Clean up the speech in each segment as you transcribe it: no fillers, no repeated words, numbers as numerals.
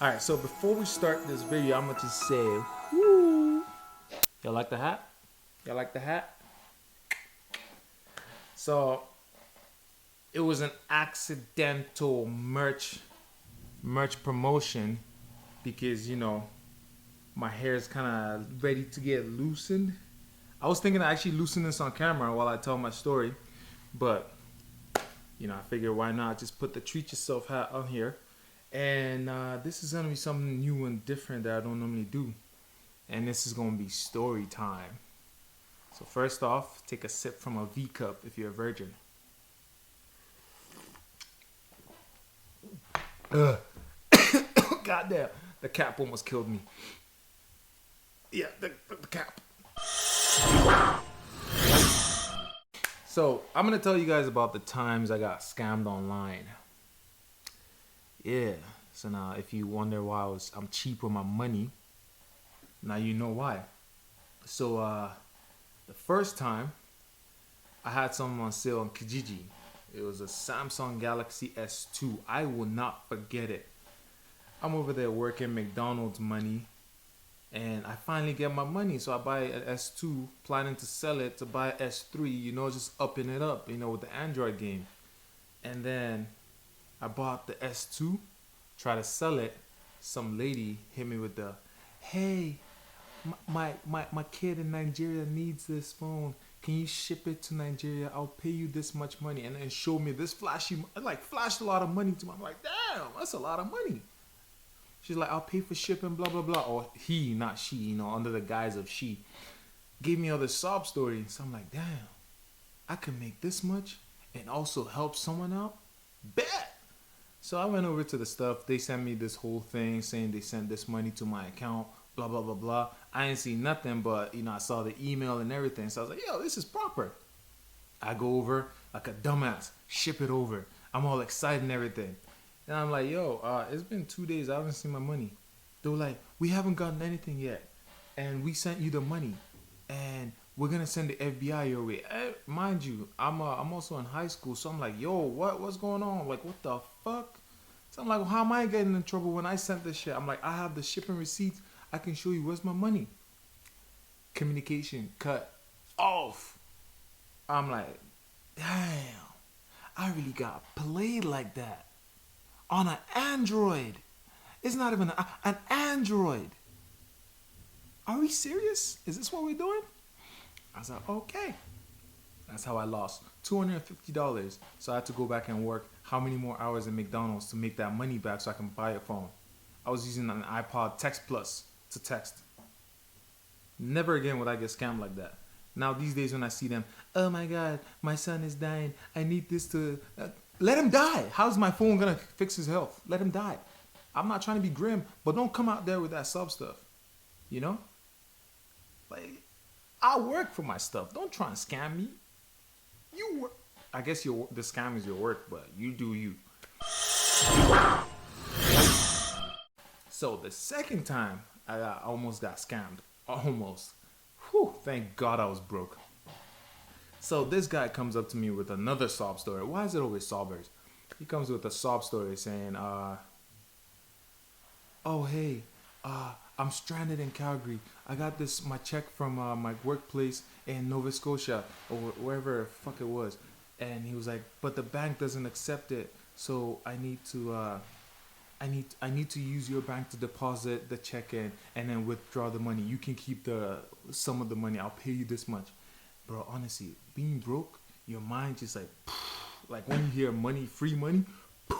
Alright, so before we start this video, I'm gonna just say, woo! Y'all like the hat? Y'all like the hat? So it was an accidental merch promotion because my hair is kind of ready to get loosened. I was thinking of actually loosen this on camera while I tell my story, but I figured why not just put the treat yourself hat on here. And this is gonna be something new and different that I don't normally do. And this is gonna be story time. So first off, take a sip from a V cup if you're a virgin. Goddamn, the cap almost killed me. Yeah, the cap. So I'm gonna tell you guys about the times I got scammed online. Yeah. So now, if you wonder why I'm cheap with my money, now you know why. So the first time I had something on sale on Kijiji. It was a Samsung Galaxy S2. I will not forget it. I'm over there working McDonald's money, and I finally get my money. So I buy an S2, planning to sell it to buy S3. Just upping it up. With the Android game. And then I bought the S2, try to sell it. Some lady hit me with the, "Hey, my kid in Nigeria needs this phone. Can you ship it to Nigeria? I'll pay you this much money." And then showed me this flashed a lot of money to me. I'm like, damn, that's a lot of money. She's like, "I'll pay for shipping, blah, blah, blah." Or he, not she, under the guise of she. Gave me all this sob story. So I'm like, damn, I can make this much and also help someone out? Bet! So I went over to the stuff. They sent me this whole thing saying they sent this money to my account, blah, blah, blah, blah. I didn't see nothing, but, I saw the email and everything. So I was like, yo, this is proper. I go over like a dumbass, ship it over. I'm all excited and everything. And I'm like, yo, it's been 2 days. I haven't seen my money. They were like, "We haven't gotten anything yet. And we sent you the money. And we're going to send the FBI your way." Mind you, I'm also in high school. So I'm like, yo, what's going on? Like, what the fuck? So I'm like, well, how am I getting in trouble when I sent this shit? I'm like, I have the shipping receipts. I can show you. Where's my money? Communication cut off. I'm like, damn, I really got played like that. On an Android. It's not even an Android. Are we serious? Is this what we're doing? I was like, okay. That's how I lost $250. So I had to go back and work how many more hours in McDonald's to make that money back so I can buy a phone. I was using an iPod Text Plus to text. Never again would I get scammed like that. Now these days when I see them, "Oh my God, my son is dying. I need this to..." Let him die. How's my phone gonna fix his health? Let him die. I'm not trying to be grim, but don't come out there with that sub stuff. Like, I work for my stuff. Don't try and scam me. You work. I guess the scam is your work, but you do you. So the second time I almost got scammed. Almost. Whew, thank God I was broke. So this guy comes up to me with another sob story. Why is it always sobbers? He comes with a sob story saying, "Oh, hey, I'm stranded in Calgary. I got my check from my workplace in Nova Scotia or wherever the fuck it was." And he was like, "But the bank doesn't accept it. So I need to I need to use your bank to deposit the check in and then withdraw the money. You can keep some of the money. I'll pay you this much." Bro, honestly, being broke, your mind just like when you hear money, free money, and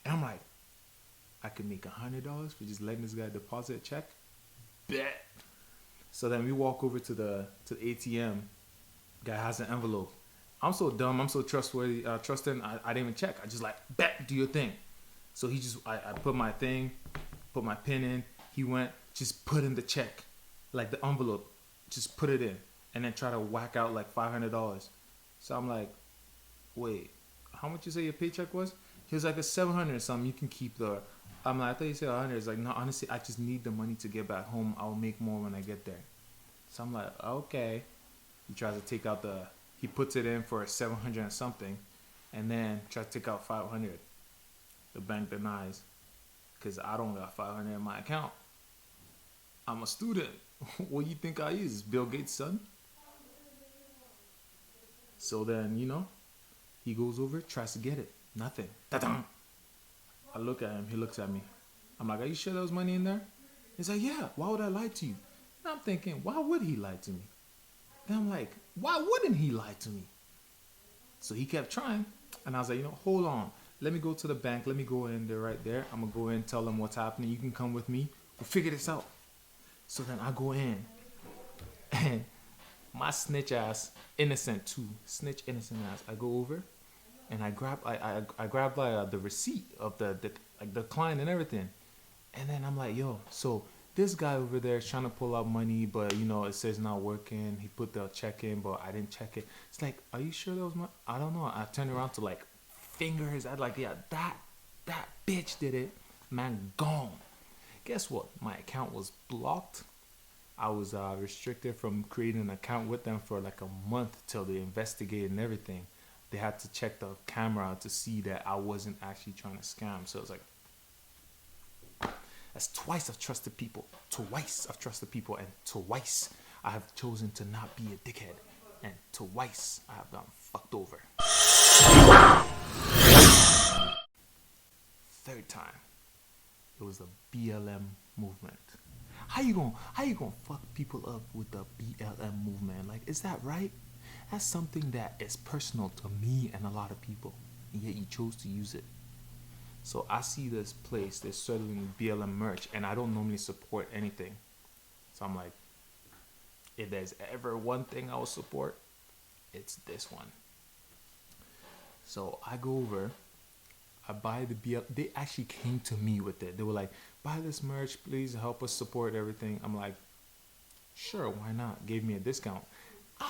I'm like, I could make $100 for just letting this guy deposit a check. Bet. So then we walk over to the ATM. Guy has an envelope. I'm so dumb. I'm so trustworthy. Trusting. I didn't even check. I just like, bet, do your thing. So I put my thing, put my pin in. He went, just put in the check, like the envelope, just put it in, and then try to whack out like $500. So I'm like, wait, how much you say your paycheck was? He was like, a 700 or something. You can keep the. I'm like, I thought you said 100. It's like, no, honestly, I just need the money to get back home. I'll make more when I get there. So I'm like, okay. He tries to take out he puts it in for 700 and something, and then tries to take out 500. The bank denies. because I don't got 500 in my account. I'm a student. What do you think I is? Bill Gates' son? So then, he goes over, tries to get it. Nothing. Ta-dum. I look at him. He looks at me. I'm like, are you sure there was money in there? He's like, yeah. Why would I lie to you? And I'm thinking, why would he lie to me? Then I'm like, why wouldn't he lie to me? So he kept trying. And I was like, hold on. Let me go to the bank. Let me go in there right there. I'm going to go in and tell them what's happening. You can come with me. We'll figure this out. So then I go in. And my snitch ass, innocent too. Snitch innocent ass. I go over. And I grab the receipt of the client and everything. And then I'm like, yo, so this guy over there is trying to pull out money, but it says not working. He put the check in, but I didn't check it. It's like, are you sure that was money? I don't know. I turned around to like fingers. I'd like, yeah, that bitch did it. Man, gone. Guess what? My account was blocked. I was restricted from creating an account with them for like a month till they investigated and everything. They had to check the camera to see that I wasn't actually trying to scam. So it's like, that's twice I've trusted people. Twice I've trusted people. And twice I have chosen to not be a dickhead. And twice I have gotten fucked over. Third time, it was the BLM movement. How you gonna fuck people up with the BLM movement? Like, is that right? That's something that is personal to me and a lot of people, and yet you chose to use it. So I see this place, they're selling BLM merch, and I don't normally support anything. So I'm like, if there's ever one thing I will support, it's this one. So I go over, I buy the BLM. They actually came to me with it. They were like, buy this merch, please help us support everything. I'm like, sure, why not? Gave me a discount.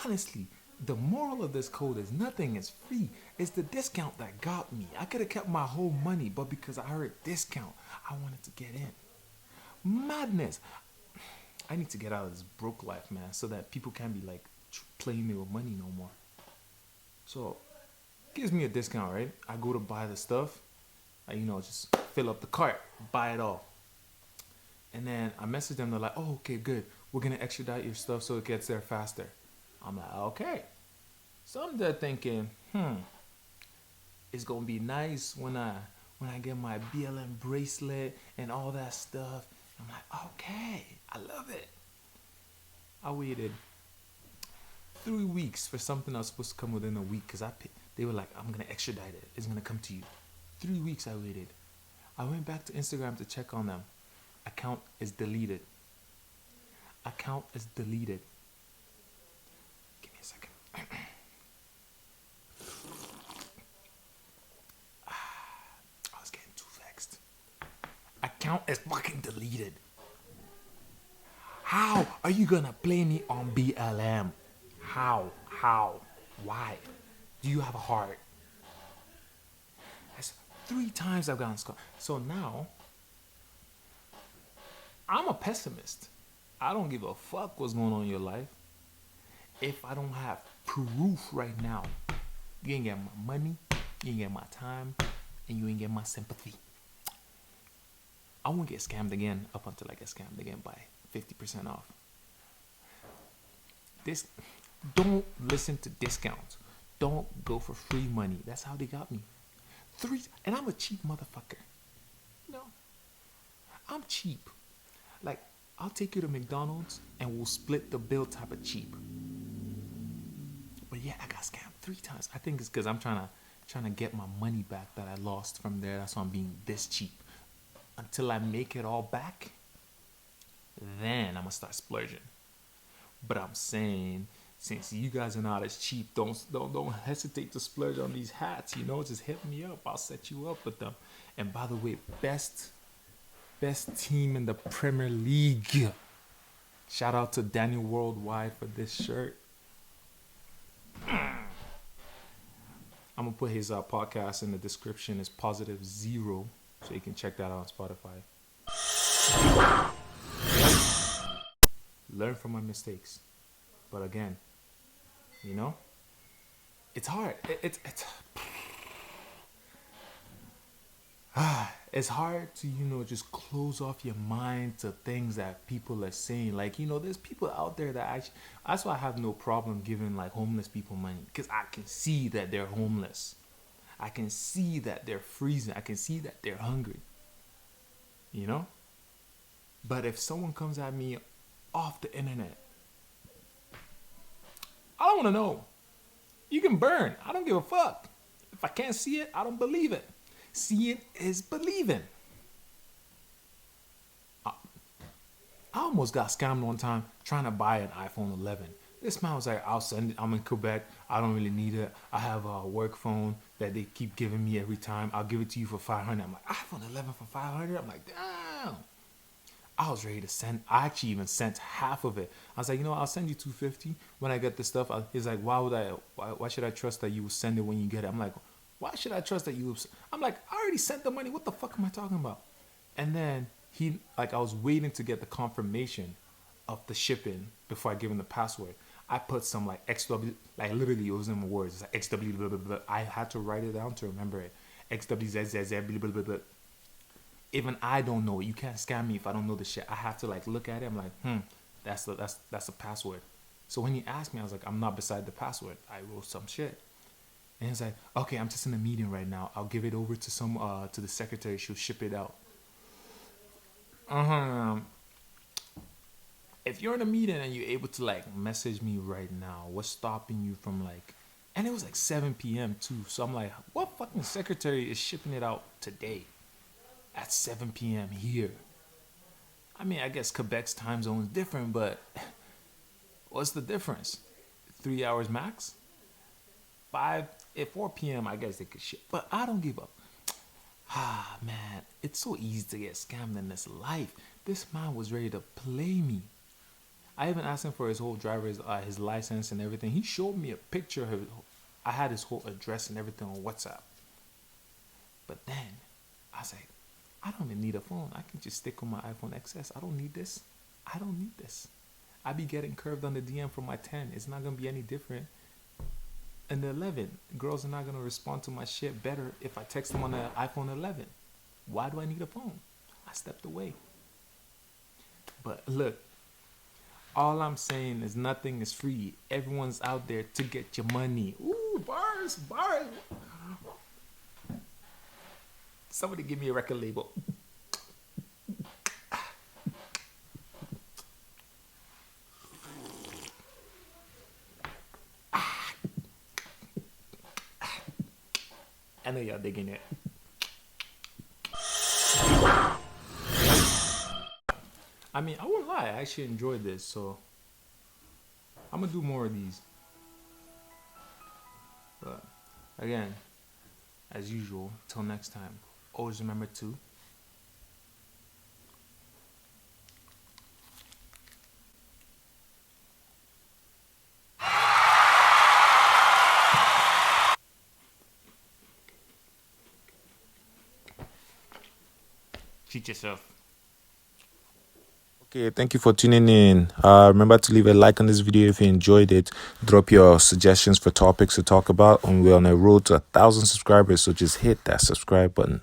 Honestly, the moral of this code is nothing is free. It's the discount that got me. I could have kept my whole money, but because I heard discount, I wanted to get in. Madness. I need to get out of this broke life, man, so that people can't be like playing me with money no more. So, gives me a discount, right? I go to buy the stuff. I, just fill up the cart, buy it all. And then I message them. They're like, oh, okay, good. We're going to extradite your stuff so it gets there faster. I'm like, okay. So I'm there thinking, it's gonna be nice when I get my BLM bracelet and all that stuff. I'm like, okay, I love it. I waited 3 weeks for something that was supposed to come within a week because they were like, I'm gonna extradite it. It's gonna come to you. 3 weeks I waited. I went back to Instagram to check on them. Account is deleted. Account is deleted. Give me a second. I was getting too vexed. Account is fucking deleted. How are you gonna play me on BLM? How? Why? Do you have a heart? That's 3 times I've gotten scammed. So now, I'm a pessimist. I don't give a fuck what's going on in your life. If I don't have proof right now, you ain't get my money, you ain't get my time, and you ain't get my sympathy. I won't get scammed again up until I get scammed again by 50% off. Don't listen to discounts. Don't go for free money. That's how they got me. And I'm a cheap motherfucker. I'm cheap. Like, I'll take you to McDonald's and we'll split the bill type of cheap. But yeah, I got scammed 3 times. I think it's because I'm trying to get my money back that I lost from there. That's why I'm being this cheap. Until I make it all back, then I'm gonna start splurging. But I'm saying, since you guys are not as cheap, don't hesitate to splurge on these hats. Just hit me up. I'll set you up with them. And by the way, best team in the Premier League. Shout out to Daniel Worldwide for this shirt. I'm gonna put his podcast in the description. It's POSOTIVEZERO, so you can check that out on Spotify. Learn from my mistakes, but again, it's hard. It's it's hard to, just close off your mind to things that people are saying. Like, there's people out there that actually, that's why I have no problem giving like homeless people money, because I can see that they're homeless. I can see that they're freezing. I can see that they're hungry, you know? But if someone comes at me off the internet, I don't want to know. You can burn. I don't give a fuck. If I can't see it, I don't believe it. Seeing is believing. I almost got scammed one time trying to buy an iPhone 11. This man was like, I'll send it. I'm in Quebec. I don't really need it. I have a work phone that they keep giving me every time. I'll give it to you for 500. I'm like, iPhone 11 for 500? I'm like, damn. I was ready to send. I actually even sent half of it. I was like, I'll send you 250 when I get the stuff. He's like, why should I trust that you will send it when you get it? I'm like, why should I trust that you will? I'm like, I already sent the money. What the fuck am I talking about? And then I was waiting to get the confirmation of the shipping before I give him the password. I put some like XW, like literally it was in my words. It's like XW, blah, blah, blah. I had to write it down to remember it. XWZZZ, blah, blah, blah, blah. Even I don't know it. You can't scam me if I don't know the shit. I have to like look at it. I'm like, that's the password. So when he asked me, I was like, I'm not beside the password. I wrote some shit. And he's like, okay, I'm just in a meeting right now. I'll give it over to to the secretary. She'll ship it out. If you're in a meeting and you're able to like message me right now, what's stopping you from like, and it was like 7 p.m. too. So I'm like, what fucking secretary is shipping it out today at 7 p.m. here? I mean, I guess Quebec's time zone is different, but what's the difference? 3 hours max? 4 p.m. I guess they could ship, but I don't give up. Man, it's so easy to get scammed in this life. This man was ready to play me. I even asked him for his whole driver's, his license and everything. He showed me a picture of I had his whole address and everything on WhatsApp. But then, I was like, I don't even need a phone. I can just stick on my iPhone XS. I don't need this. I don't need this. I be getting curved on the DM from my 10. It's not going to be any different. And the 11, girls are not going to respond to my shit better if I text them on the iPhone 11. Why do I need a phone? I stepped away. But look, all I'm saying is nothing is free. Everyone's out there to get your money. Ooh, bars. Somebody give me a record label. I know y'all digging it. I mean, I won't lie. I actually enjoyed this, so I'm gonna do more of these. But again, as usual, till next time, always remember to cheat yourself. Okay, thank you for tuning in. Remember to leave a like on this video if you enjoyed it. Drop your suggestions for topics to talk about. And we're on a road to 1,000 subscribers, so just hit that subscribe button.